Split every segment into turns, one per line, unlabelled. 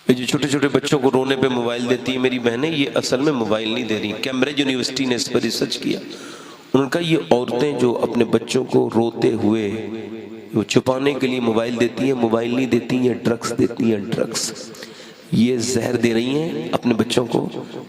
ये जो छोटे छोटे बच्चों को रोने पे मोबाइल देती है मेरी बहनें, ये असल में मोबाइल नहीं दे रही। कैम्ब्रिज यूनिवर्सिटी ने इस पर रिसर्च किया। उन्होंने कहा ये औरतें जो अपने बच्चों को रोते हुए वो छुपाने के लिए मोबाइल देती हैं, मोबाइल नहीं देती हैं, ड्रग्स देती हैं, ड्रग्स। ये जहर दे रही हैं अपने बच्चों को,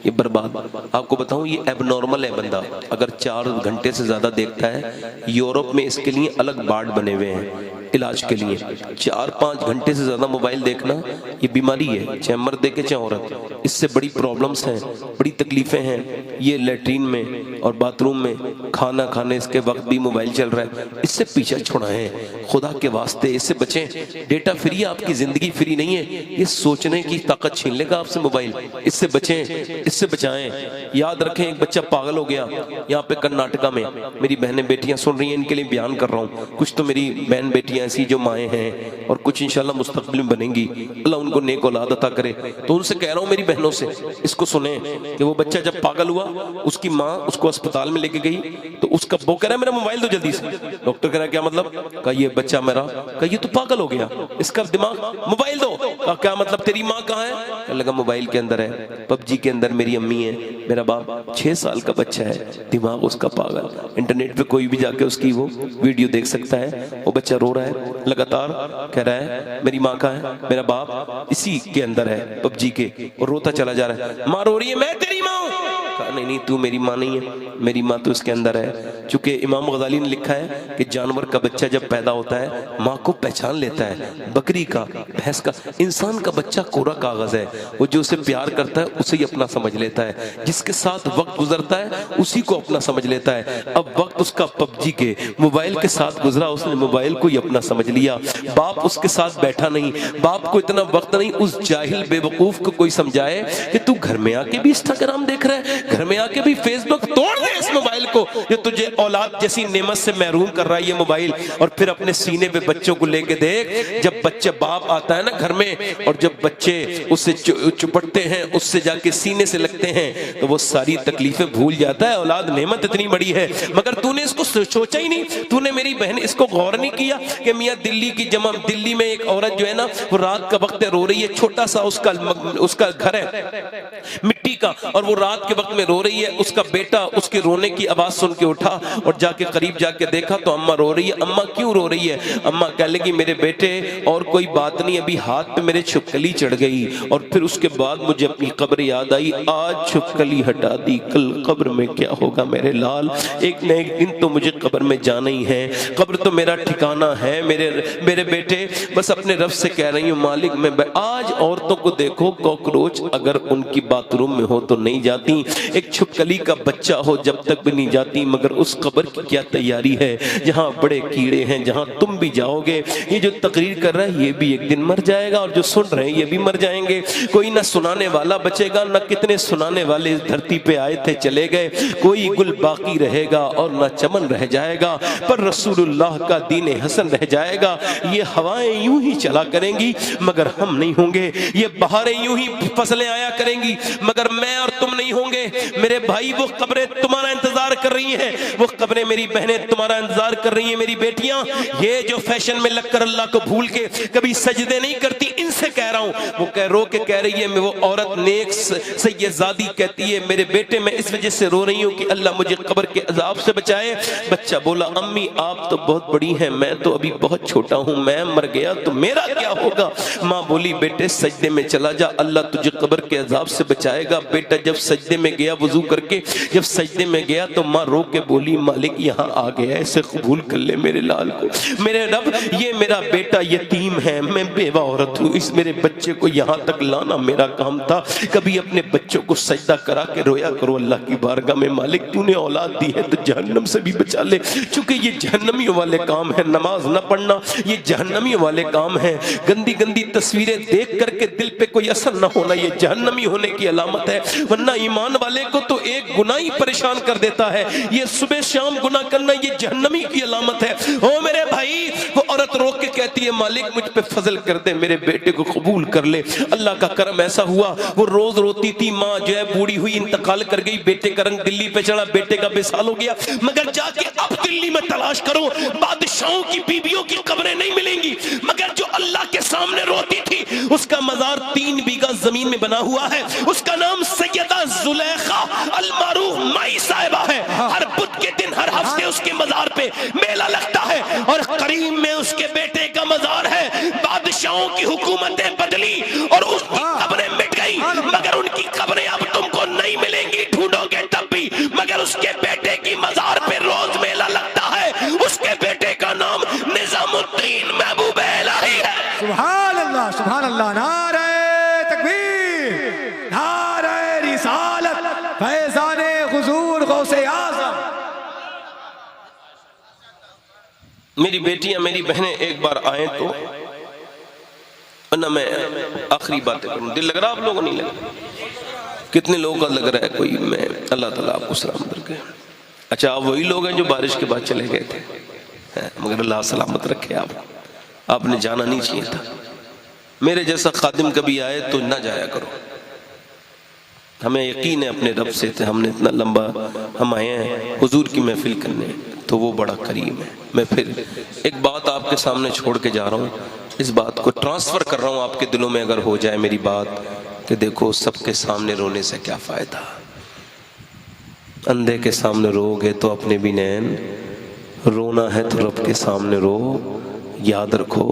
ये बर्बाद। आपको बताऊं ये एबनॉर्मल है बंदा अगर 4 घंटे से ज़्यादा देखता है। यूरोप में इसके लिए अलग वार्ड बने हुए हैं इलाज के लिए। 4-5 घंटे से ज़्यादा मोबाइल देखना ये बीमारी है, चाहे मर्द देखे चाहे औरत। इससे बड़ी प्रॉब्लम्स हैं, बड़ी तकलीफ़ें हैं। ये लेटरिन में और बाथरूम में खाना खाने इसके वक्त भी मोबाइल चल रहा है। इससे पीछा छुड़ाएं खुदा के वास्ते, इससे बचें। डेटा फ्री है, आपकी ज़िंदगी फ्री नहीं है। ये सोचने की ताकत छीन लेगा आपसे मोबाइल। इससे बचें, इससे बचाएं। याद रखें, एक बच्चा पागल हो गया यहाँ पे कर्नाटका में। मेरी बहनें बेटियां सुन रही हैं, इनके लिए बयान कर रहा हूँ। कुछ तो मेरी बहन बेटियां ऐसी जो माएँ हैं और कुछ इंशाल्लाह मुस्तकबिल में बनेंगी, अल्लाह उनको नेक औलाद अता करे। तो उनसे कह रहा हूँ मेरी बहनों से, इसको सुने कि वो बच्चा जब पागल हुआ, उसकी माँ उसको अस्पताल में लेके गई तो उसका वो कह रहा है मेरा मोबाइल दो जल्दी से। डॉक्टर कह रहा है क्या मतलब? कहा ये बच्चा मेरा, कहा ये तो पागल हो गया, इसका दिमाग, मोबाइल दो। कहा क्या मतलब? तेरी माँ कहाँ है? कहने लगा मोबाइल के अंदर है, पबजी के अंदर मेरी अम्मी है, मेरा बाप 6 साल का बच्चा है, दिमाग उसका पागल। इंटरनेट पे कोई भी जाके उसकी वो वीडियो देख सकता है। वो बच्चा रो रहा है लगातार, कह रहा है मेरी माँ कहाँ है, मेरा बाप इसी के अंदर है पबजी के, और रोता चला जा रहा है। माँ रो रही है, मैं तेरी माँ हूँ। कहा नहीं नहीं, तू मेरी माँ नहीं है, मेरी माँ तो इसके अंदर है। चूंकि इमाम गजाली ने लिखा है कि जानवर का बच्चा जब पैदा होता है माँ को पहचान लेता है, बकरी का, भैंस का। इंसान का बच्चा कोरा कागज है, वो जो उसे प्यार करता है उसे ही अपना समझ लेता है, जिसके साथ वक्त गुजरता है उसी को अपना समझ लेता है। अब वक्त उसका पबजी के मोबाइल के साथ गुजरा, उसने मोबाइल को ही अपना समझ लिया। बाप उसके साथ बैठा नहीं, बाप को इतना वक्त नहीं उस जाहिल बेवकूफ को कोई समझाए कि तू घर में आके भी इंस्टाग्राम देख रहा है, घर में आके भी फेसबुक, तोड़ दे इस मोबाइल को, ये तुझे औलाद जैसी नेमत से महरूम कर रहा है ये मोबाइल। और फिर अपने सीने पे बच्चों को लेके देख, जब बच्चे बाप आता है ना घर में और जब बच्चे उससे चुपटते हैं, उससे जाके सीने से लगते हैं, तो वो सारी तकलीफें भूल जाता है। औलाद नेमत इतनी बड़ी है, मगर तूने इसको सोचा ही नहीं। तूने मेरी बहन इसको गौर नहीं किया कि मियाँ दिल्ली में एक औरत जो है ना, वो रात का वक्त रो रही है, छोटा सा उसका घर है मिट्टी का, और वो रात के वक्त में रो रही है। उसका बेटा उसके रोने की आवाज सुन के उठा और जाके करीब जाके देखा तो अम्मा रो रही है। अम्मा क्यों रो रही है? अम्मा कह लगी मेरे बेटे और कोई बात नहीं, अभी हाथ पे मेरे छिपकली चढ़ गई और फिर उसके बाद मुझे अपनी कब्र याद आई। आज छिपकली हटा दी, कल कब्र में क्या होगा मेरे लाल? एक न एक दिन तो मुझे कब्र में जाना ही है, कब्र तो मेरा ठिकाना है। मेरे बेटे बस अपने रब से कह रही हूँ मालिक मैं आज औरतों को देखो, कॉकरोच अगर उनकी बाथरूम में हो तो नहीं जाती, एक छिपकली का बच्चा हो जब तक भी नहीं जाती, मगर उस कब्र की क्या तैयारी है जहाँ बड़े कीड़े हैं, जहाँ तुम भी जाओगे। ये जो तकरीर कर रहा है ये भी एक दिन मर जाएगा और जो सुन रहे हैं ये भी मर जाएंगे। कोई ना सुनाने वाला बचेगा, ना कितने सुनाने वाले इस धरती पे आए थे चले गए। कोई गुल बाकी रहेगा और ना चमन रह जाएगा, पर रसूलुल्लाह का दीन हसन रह जाएगा। ये हवाएं यूं ही चला करेंगी मगर हम नहीं होंगे, ये बहारें यूं ही फसलें आया करेंगी मगर मैं और तुम नहीं होंगे। मेरे भाई वो कब्रें तुम्हारा इंतजार कर रही हैं, वो कब्रें मेरी बहनें तुम्हारा इंतजार कर रही हैं। मेरी बेटियां ये जो फैशन में लगकर अल्लाह को भूल के कभी सजदे नहीं करती, इनसे कह रहा हूं। वो रो के कह रही है, मैं वो औरत नेक सैयदादी कहती है मेरे बेटे मैं इस वजह से रो रही हूं कि अल्लाह मुझे कब्र के अजाब से बचाए। बच्चा बोला अम्मी आप तो बहुत बड़ी हैं, मैं तो अभी बहुत छोटा हूं, मैं मर गया तो मेरा क्या होगा? माँ बोली बेटे सजदे में चला जा, अल्लाह तुझे कब्र के अजाब से बचाएगा। बेटा जब सजदे में गया वजू करके, जब सजदे में गया तो माँ रो के बोली मालिक यहाँ आ गया, इसे कबूल कर ले मेरे लाल को। मेरे रब ये मेरा बेटा यतीम है, मैं बेवा औरत हूँ, इस मेरे बच्चे को यहाँ तक लाना मेरा काम था। कभी अपने बच्चों को सजदा करा के रोया करो अल्लाह की बारगाह में, मालिक तूने औलाद दी है तो जहन्नम से भी बचा ले, चूंकि ये जहन्नमियों वाले काम है। नमाज न पढ़ना ये जहन्नमियों वाले काम है। गंदी गंदी तस्वीरें देख करके दिल पे कोई असर न होना ये जहन्नमी होने की अलामत है, वरना ईमान वाले को तो एक गुनाह ही परेशान कर देता है। ये सुबह शाम गुनाह करना ये जहन्नमी की अलामत है। ओ मेरे भाई, वो औरत रो के कहती है मालिक मुझ पे फजल कर दे, मेरे बेटे को कबूल कर ले। अल्लाह का करम ऐसा हुआ, वो रोज रोती थी। माँ जो है बूढ़ी हुई इंतकाल कर गई, बेटे का रंग दिल्ली पे चढ़ा, बेटे का विसाल हो गया। मगर जाके अब दिल्ली में तलाश करो, बादशाहों की बीबियों की कब्रें नहीं मिलेंगी, मगर जो अल्लाह के सामने रोती थी उसका मजार 3 बीघा पाकीज़ा जमीन में बना हुआ है, उसका नाम सैयदा जुलेखा अल मारूफ माई साहिबा है। हर बुध के दिन हर हफ्ते उसके मजार पे मेला लगता है और करीम में उसके बेटे का मजार है। बादशाहों की हुकूमतें बदली और उसकी कब्रें मिट गई, मगर उनकी कब्रें अब तुमको नहीं मिलेंगी, ढूंढोगे तब भी। मगर उसके बेटे की मजार पे रोज मेला लगता है, उसके बेटे का नाम निजामुद्दीन महबूब इलाही है।
सुभान अल्लाह, सुभान अल्लाह। नारे तकबीर, नारे रिसालत, फैज़ाने हुजूर गौसे आज़म।
मेरी बेटियां मेरी बहनें एक बार आए तो, वरना मैं आखिरी बातें करूं। दिल लग रहा आप लोगों को? नहीं लग रहा? कितने लोगों का लग रहा है? कोई? मैं अल्लाह ताला आपको सलामत रखे। अच्छा, आप वही लोग हैं जो बारिश के बाद चले गए थे, मगर अल्लाह सलामत रखे। आपने जाना नहीं चाहिए था। मेरे जैसा खादिम कभी आए तो ना जाया करो। हमें यकीन है अपने रब से, हमने इतना लंबा हम आए हैं हुजूर की महफिल करने, तो वो बड़ा करीम है। मैं फिर एक बात आपके सामने छोड़ के जा रहा हूँ, इस बात को ट्रांसफर कर रहा हूँ आपके दिलों में। अगर हो जाए मेरी बात कि देखो, सबके सामने रोने से क्या फायदा, अंधे के सामने रोगे तो अपने भी नैन, रोना है तो रब के सामने रो। याद रखो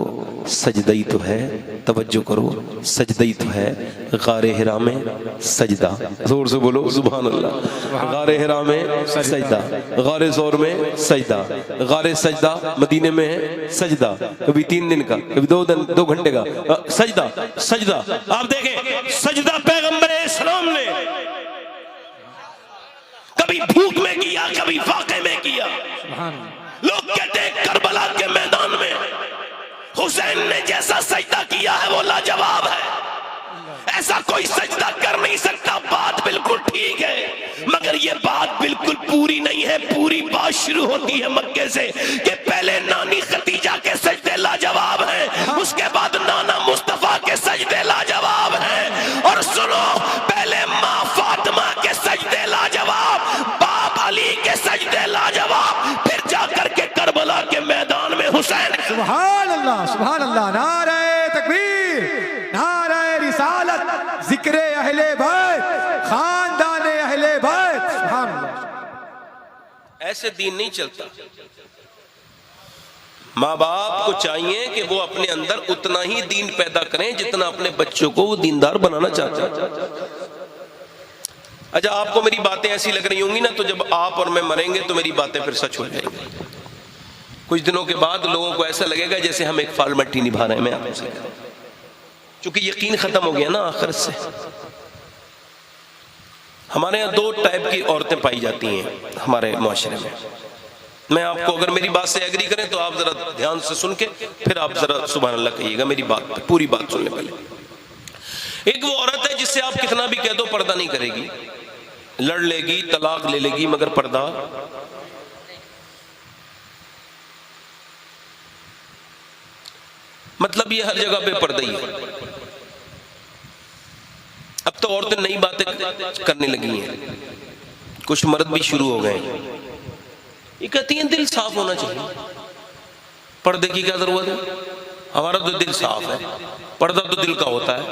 सजदा ही तो है, तवज्जो करो, सजदा ही तो है। गारे हिरा में सजदा, जोर से बोलो सुभान अल्लाह। गारे हिरा में सजदा, गारे ज़ौर में सजदा, गारे सजदा मदीने में है सजदा, कभी 3 दिन का, कभी 2 घंटे का सजदा। सजदा आप देखें, सजदा पैगंबर इस्लाम ने कभी भूख में किया, कभी वाक़े में किया। लोग कहते हैं करबला के मैदान में हुसैन ने जैसा सजदा किया है वो लाजवाब है, ऐसा कोई सजदा कर नहीं सकता। बात बिल्कुल ठीक है, मगर ये बात बिल्कुल पूरी नहीं है। पूरी बात शुरू होती है मक्के से कि पहले नानी खतीजा के सजदे लाजवाब हैं, उसके बाद नाना मुस्तफा के सजदे लाजवाब हैं, और सुनो, पहले माँ फातिमा के सजदे लाजवाब, बाप अली के सजदे लाजवाब, फिर जाकर के करबला के मैदान में हुसैन।
सुभान अल्लाह, सुभान अल्लाह। नारे तकबीर, नारे रिसालत, जिक्रे अहले बैत, खानदाने अहले बैत। सुभान अल्लाह।
ऐसे दीन नहीं चलता। माँ बाप को चाहिए कि वो अपने अंदर उतना ही दीन पैदा करें जितना अपने बच्चों को वो दीनदार बनाना चाहते हैं। अच्छा, आपको मेरी बातें ऐसी लग रही होंगी ना, तो जब आप और मैं मरेंगे तो मेरी बातें फिर सच हो जाएंगी। कुछ दिनों के बाद लोगों को ऐसा लगेगा जैसे हम एक फॉर्मेलिटी निभा रहे हैं। मैं आपसे कह रहा हूं, क्योंकि यकीन खत्म हो गया ना आखिरत से। हमारे यहाँ 2 टाइप की औरतें पाई जाती हैं हमारे माशरे में। मैं आपको, अगर मेरी बात से एग्री करें तो आप जरा ध्यान से सुन के फिर आप जरा सुभान अल्लाह कहिएगा मेरी बात, पूरी बात सुनने पहले। एक वो औरत है जिससे आप कितना भी कह दो पर्दा नहीं करेगी, लड़ लेगी, तलाक ले लेगी, मगर पर्दा मतलब ये हर जगह पे पर्दा ही है। अब तो औरतें नई बातें करने लगी हैं, कुछ मर्द भी शुरू हो गए। ये कहती हैं दिल साफ होना चाहिए, पर्दे की क्या जरूरत है, हमारा तो दिल साफ है, पर्दा तो दिल का होता है।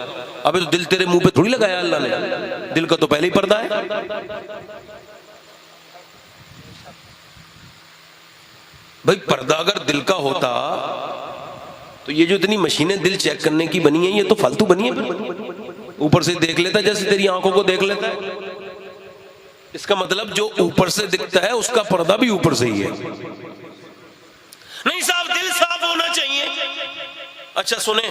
अबे तो दिल तेरे मुंह पे थोड़ी लगाया अल्लाह ने, दिल का तो पहले ही पर्दा है। भाई पर्दा अगर दिल का होता तो ये जो इतनी मशीनें दिल चेक करने की बनी है ये तो फालतू बनी है। ऊपर से देख लेता है जैसे तेरी आंखों को देख लेता है। इसका मतलब जो ऊपर से दिखता है उसका पर्दा भी ऊपर से ही है। नहीं साहब, दिल साफ होना चाहिए। अच्छा सुने,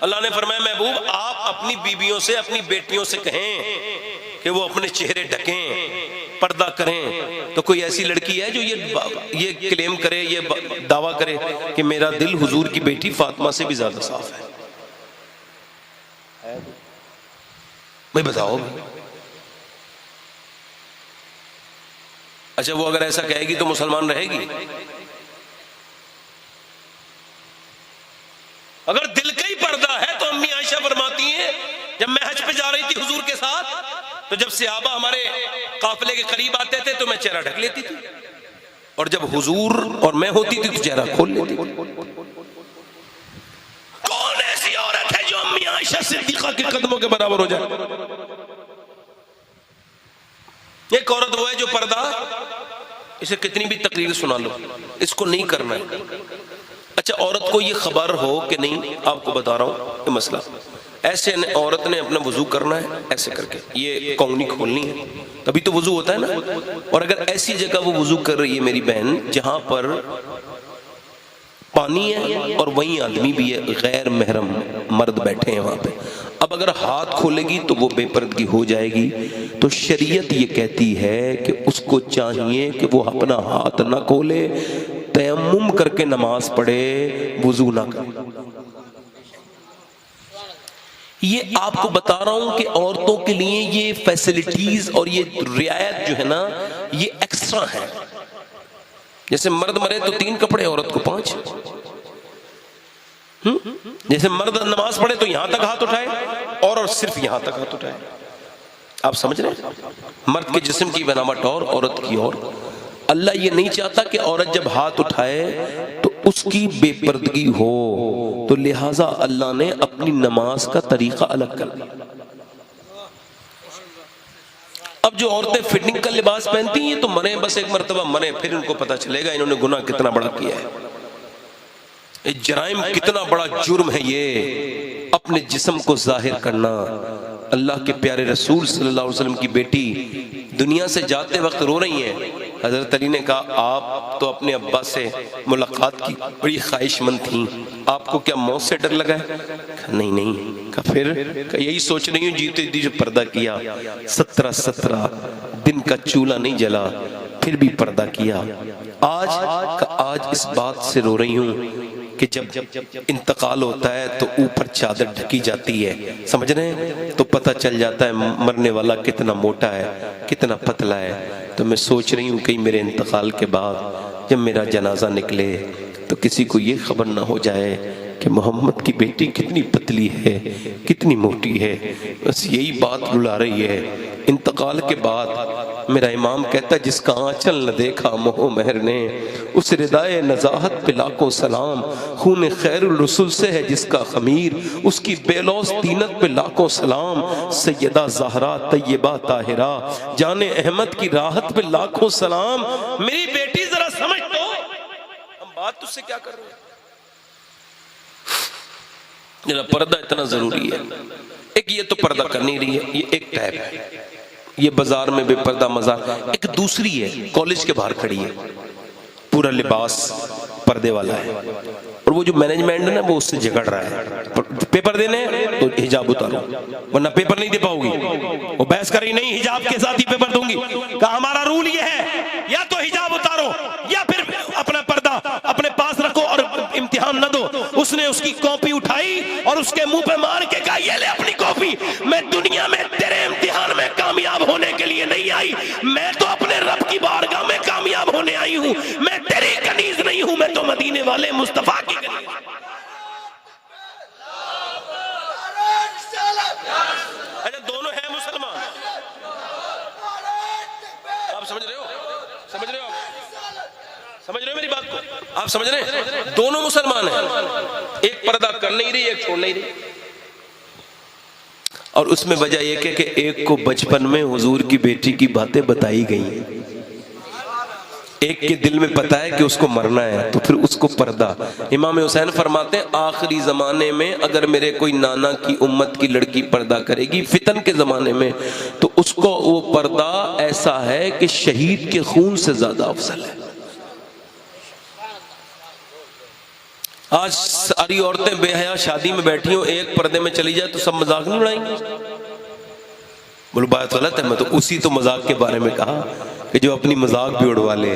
अल्लाह ने फरमाया महबूब आप अपनी बीवियों से, अपनी बेटियों से कहें कि वो अपने चेहरे ढकें, पर्दा करें। तो कोई ऐसी लड़की है जो ये क्लेम करे, ये दावा करे कि मेरा दिल हुजूर की बेटी फातिमा से भी ज्यादा साफ है? भाई बताओ। अच्छा वो अगर ऐसा कहेगी तो मुसलमान रहेगी? अगर दिल का ही पर्दा है तो अम्मी आयशा फरमाती हैं जब मैं हज पे जा रही थी हुजूर के साथ, तो जब सहाबा हमारे काफिले के करीब आते थे तो मैं चेहरा ढक लेती थी, और जब हुजूर और मैं होती थी तो चेहरा खोल लेती थी। कौन ऐसी औरत है जो अम्मी आयशा आयशा सिद्दीक़ा के कदमों के बराबर हो जाए। एक औरत वो है जो पर्दा, इसे कितनी भी तकरीर सुना लो, इसको नहीं करना है। अच्छा, औरत को ये खबर हो कि नहीं, आपको बता रहा हूं ये मसला, ऐसे औरत ने अपना वजू करना है ऐसे करके, ये कोंगनी खोलनी है तभी तो वजू होता है ना। और अगर ऐसी जगह वो वजू कर रही है मेरी बहन जहां पर पानी है और वहीं आदमी भी है, गैर महरम मर्द बैठे हैं वहां पे, अब अगर हाथ खोलेगी तो वो बेपर्दगी हो जाएगी। तो शरीयत ये कहती है कि उसको चाहिए कि वो अपना हाथ ना खोले, तयम्मुम करके नमाज पढ़े, वजू ना करे। ये आपको बता रहा हूं कि औरतों के लिए ये फैसिलिटीज और ये रियायत जो है ना, ये एक्स्ट्रा है। जैसे मर्द मरे तो 3 कपड़े, औरत को 5। जैसे मर्द नमाज पढ़े तो यहां तक हाथ उठाए और सिर्फ यहां तक हाथ उठाए। आप समझ रहे हैं? मर्द के जिस्म की बनावट और औरत की और। अल्लाह ये नहीं चाहता कि औरत जब हाथ उठाए तो उसकी बेपर्दगी हो, तो लिहाजा अल्लाह ने अपनी नमाज का तरीका अलग कर दिया। अब जो औरतें फिटिंग का लिबास पहनती हैं तो मरे, बस एक मरतबा मरे, फिर उनको पता चलेगा इन्होंने गुनाह कितना बड़ा किया है, ये जराइम कितना बड़ा जुर्म है, ये अपने जिस्म को जाहिर करना। अल्लाह के प्यारे रसूल सल्लल्लाहु अलैहि वसल्लम की बेटी दुनिया से जाते वक्त रो रही हैं। हजरत अली ने कहा, आप तो अपने अब्बा से मुलाकात की बड़ी ख्वाहिशमंद थी, आपको क्या मौत से डर लगा है? नहीं नहीं। कहा फिर? यही सोच रही हूँ, जीते जी जो पर्दा किया, 17 दिन का चूल्हा नहीं जला, फिर भी पर्दा किया। आज इस बात से रो रही हूँ कि जब इंतकाल होता है तो ऊपर चादर ढकी जाती है, समझ रहे हैं, तो पता चल जाता है मरने वाला कितना मोटा है, कितना पतला है। तो मैं सोच रही हूँ कहीं मेरे इंतकाल के बाद जब मेरा जनाजा निकले तो किसी को ये खबर ना हो जाए कि मोहम्मद की बेटी कितनी पतली है, कितनी मोटी है। बस यही बात रुला रही है। इंतकाल के बाद मेरा इमाम कहता है, जिसका आंचल न देखा मोह मेहर ने, उस रिदाए नजाहत पे लाखों सलाम। खून खैरुल रसूल से है जिसका खमीर, उसकी बेलौस तीनत पे लाखों सलाम। सैयदा ज़हरा तैयबा ताहिरा, जाने अहमद की राहत पे लाखों सलाम। मेरी बेटी जरा समझ तो, हम बात तुझसे क्या कर रहे हैं? मेरा पर्दा इतना जरूरी है। एक ये तो पर्दा कर नहीं रही है, ये एक टैब है, ये बाजार में बेपर्दा मजाक। एक दूसरी है, कॉलेज के बाहर खड़ी है, पूरा लिबास पर्दे वाला है, और वो जो मैनेजमेंट है ना वो उससे झगड़ रहा है, पेपर देने तो हिजाब उतारो वरना पेपर नहीं दे पाओगी। वो बहस कर रही, नहीं हिजाब के साथ ही पेपर दूंगी। कहा हमारा रूल ये है, या तो हिजाब उतारो या फिर अपना पर्दा अपने पास रखो और इम्तिहान न दो। उसने उसकी कॉपी उठाई और उसके मुंह पे मार के कहा, ये ले अपनी कॉपी, मैं दुनिया में तेरे इम्तिहान में कामयाब होने के लिए नहीं आई, मैं तो अपने रब की बारगाह में कामयाब होने आई हूं। मैं तेरी कनीज नहीं हूं, मैं तो मदीने वाले मुस्तफा की कनीज। अच्छा, दोनों हैं मुसलमान, आप समझ रहे हो? समझ रहे हो? समझ रहे हो मेरी बात को? आप समझ रहे हैं? दोनों मुसलमान हैं, एक पर्दा कर नहीं रही, एक छोड़ नहीं रही। और उसमें वजह यह है कि एक को बचपन में हुजूर की बेटी की बातें बताई गई, एक के दिल में पता है कि उसको मरना है, तो फिर उसको पर्दा। इमाम हुसैन फरमाते हैं, आखिरी जमाने में अगर मेरे कोई नाना की उम्मत की लड़की पर्दा करेगी फितन के जमाने में, तो उसको वो पर्दा ऐसा है कि शहीद के खून से ज्यादा अफजल है। आज सारी औरतें बेहया शादी में बैठी हो, एक पर्दे में चली जाए तो सब मजाक नहीं उड़ाएंगे। बोलो बात गलत है? मैं तो उसी तो मजाक के बारे में कहा कि जो अपनी मजाक भी उड़वा ले,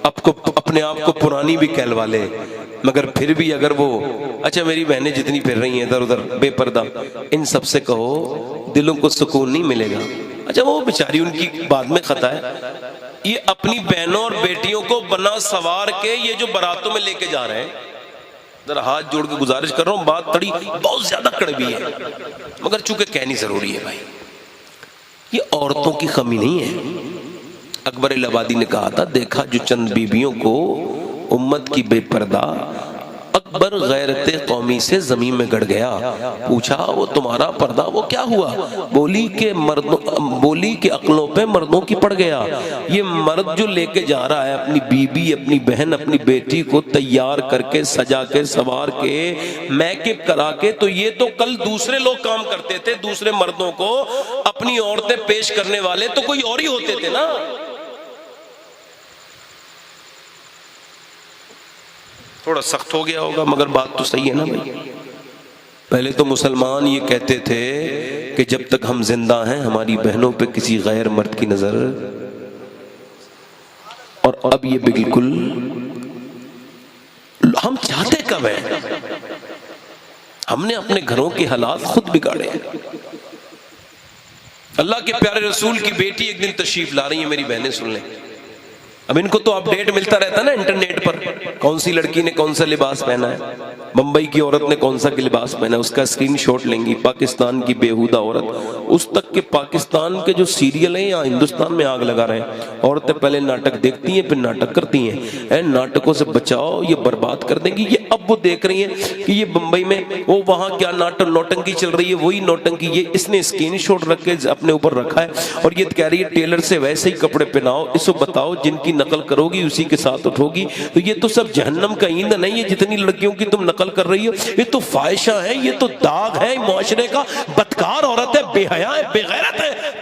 अपने आप को पुरानी भी कहलवा ले, मगर फिर भी अगर वो, अच्छा मेरी बहनें जितनी फिर रही हैं इधर उधर बेपर्दा, इन सब से कहो दिलों को सुकून नहीं मिलेगा। अच्छा वो बेचारी उनकी बाद में खता है, ये अपनी बहनों और बेटियों को बना सवार के ये जो बारातों में लेके जा रहे हैं, जरा हाथ जोड़ के गुजारिश कर रहा हूं, बात थोड़ी बहुत ज्यादा कड़वी है मगर चूंकि कहनी जरूरी है भाई, ये औरतों की कमी नहीं है। अकबर इलाहाबादी ने कहा था, देखा जो चंद बीबियों को उम्मत की बेपर्दा, अकबर गैरत कौमी से जमीन में गड़ गया। पूछा वो तुम्हारा पर्दा वो क्या हुआ? बोली कि अक्लों पे मर्दों की पड़ गया। ये मर्द जो लेके जा रहा है अपनी बीबी, अपनी बहन, अपनी बेटी को तैयार करके, सजा के, सवार के, मेकअप करा के, तो ये तो कल दूसरे लोग काम करते थे, दूसरे मर्दों को अपनी औरतें पेश करने वाले तो कोई और ही होते थे ना। थोड़ा सख्त हो गया होगा मगर बात तो सही है ना भाई। पहले तो मुसलमान ये कहते थे कि जब तक हम जिंदा हैं हमारी बहनों पे किसी गैर मर्द की नजर, और अब ये बिल्कुल हम चाहते कब हैं? हमने अपने घरों के हालात खुद बिगाड़े हैं। अल्लाह के प्यारे रसूल की बेटी एक दिन तशरीफ ला रही है, मेरी बहनें सुन लें। अब इनको तो अपडेट मिलता रहता है ना इंटरनेट पर, कौन सी लड़की ने कौन सा लिबास पहना है, मुंबई की औरत ने कौन सा लिबास पहना है, उसका स्क्रीनशॉट लेंगी। पाकिस्तान की बेहुदा औरत, उस तक के पाकिस्तान के जो सीरियल हैं या हिंदुस्तान में आग लगा रहे हैं। औरतें पहले नाटक देखती हैं फिर नाटक करती हैं। नाटकों से बचाओ, ये बर्बाद कर देंगी। ये अब वो देख रही हैं कि ये मुंबई में वो वहां क्या नाटक नौटंकी चल रही है, वही नौटंकी ये इसने स्क्रीनशॉट रख के अपने ऊपर रखा है और ये कह रही है टेलर से वैसे ही कपड़े पहनाओ, इसको बताओ जिनकी नकल करोगी उसी के साथ उठोगी। तो ये तो सब जहन्नम का ईंधन है। ये जितनी लड़कियों की तुम नकल कर रही हो ये तो फाहिशा है, ये तो दाग है मुआशरे का। बदकार औरत है, बेहया है, बेगैरत है।